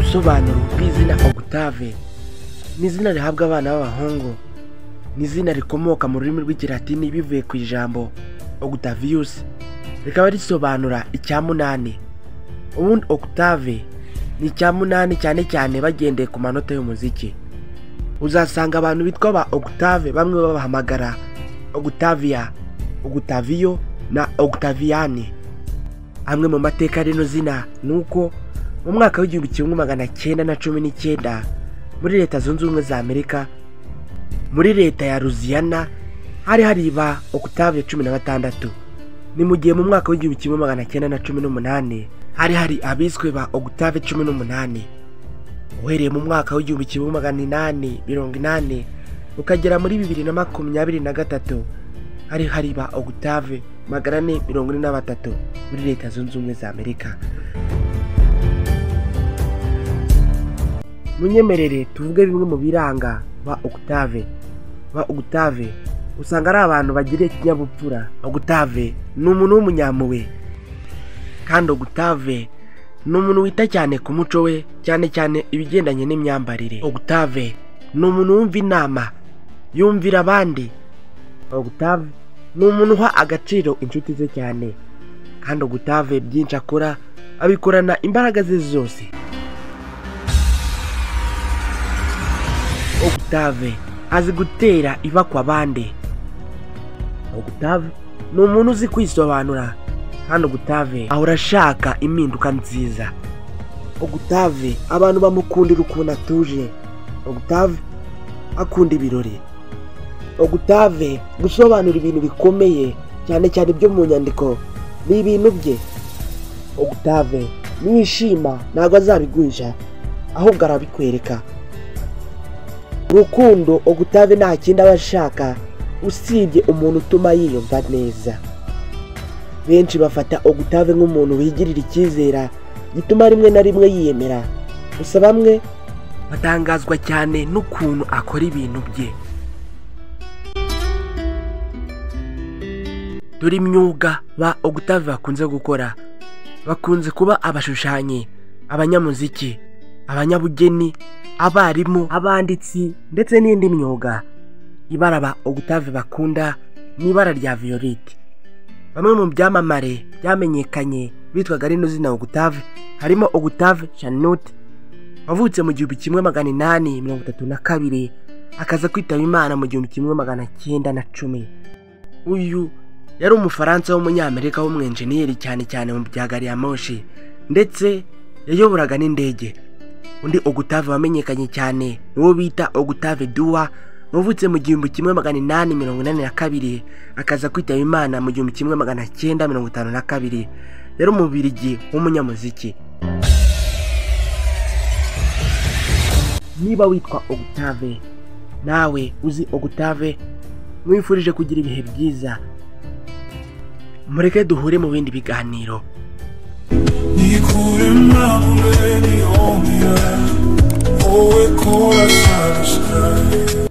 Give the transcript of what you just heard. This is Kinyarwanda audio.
Ubusobanuro bw'izina Octave ni izina rihabwa abana b'abahungu. Ni izina rikomoka mu rurimi rw'ikilatini bivuye ku ijambo Octavius, rikaba risobanura icyamunani. Ubundi Octave ni icyamunani cyane cyane bagendeye ku manota y'umuziki. Uzasanga abantu bitwa ba Octave bamwe babahamagara Octavia, Octavio na Octaviani. Amwe mu mateka rino zina nuko mu mwaka w'1919 muri Leta Zunze Ubumwe za Amerika, muri leta ya Louisiana, hari hariba Octave 16. Ni mu gihe mu mwaka w'1918 hari abiswe ba Octave 18. Uhereye mu mwaka w'1880 ukagera muri 2023 hari hariba Octave 443 muri Leta Zunze Ubumwe za Amerika. Munyemerere tuvuge bimwe mu biranga ba Octave. Ba Octave usanga ari abantu bagira ikinyabupfura. Octave ni umuntu w'umunyampuhwe, kandi Octave ni umuntu wita cyane ku muco we, cyane cyane ibigendanye n'imyambarire. Octave ni umuntu wumva inama, yumvira abandi. Octave ni umuntu uha agaciro inshuti ze cyane, kandi Octave byinshi akora abikorana imbaraga ze zose. Octave azi gutera iva kwa bande. Octave ni umuntu uzi kwisobanura, kandi Octave ahora ashaka impinduka nziza. Octave abantu bamukundira ukuntu atuje. Octave akunda ibirori. Octave gusobanura ibintu bikomeye cyane cyane byo mu nyandiko ni ibintu bye. Octave nishima ntabwo azabiguhisha, ahubwo arabikwereka. Urukundo Octave nta kindi aba ashaka usibye umuntu utuma yiyumva neza. Benshi bafata Octave nk'umuntu wigirira icyizera gituma rimwe na rimwe yiyemera. Gusa bamwe batangazwa cyane n'ukuntu akora ibintu bye. Dore imyuga ba Octave bakunze gukora. Bakunze kuba abashushanyi, abanyamuziki, abanyabugeni, abarimu, abanditsi ndetse n'indi myuga. Ibara ba Octave bakunda ni ibara rya violette. Bamwe mu byamamare byamenyekanye bitwaga rino zina Octave harimo Octave Chanute wavutse mu 1832 akaza kwitaba Imana mu 1910. Uyu yari umufaransa w'umunyamerika w'umwenjeniyeri cyane cyane mu bya gari ya moshi, ndetse yayoboraga n'indege. Undi Octave wamenyekanye cyane niwo bita Octave Dua wavutse mu 1882 akaza kwitaba Imana mu 1952. Yari umubirigi w'umunyamuziki. Niba witwa Octave, nawe uzi Octave, mwifurije kugira ibihe byiza. Mureke duhure mu bindi biganiro. Oh, it cold outside the sky.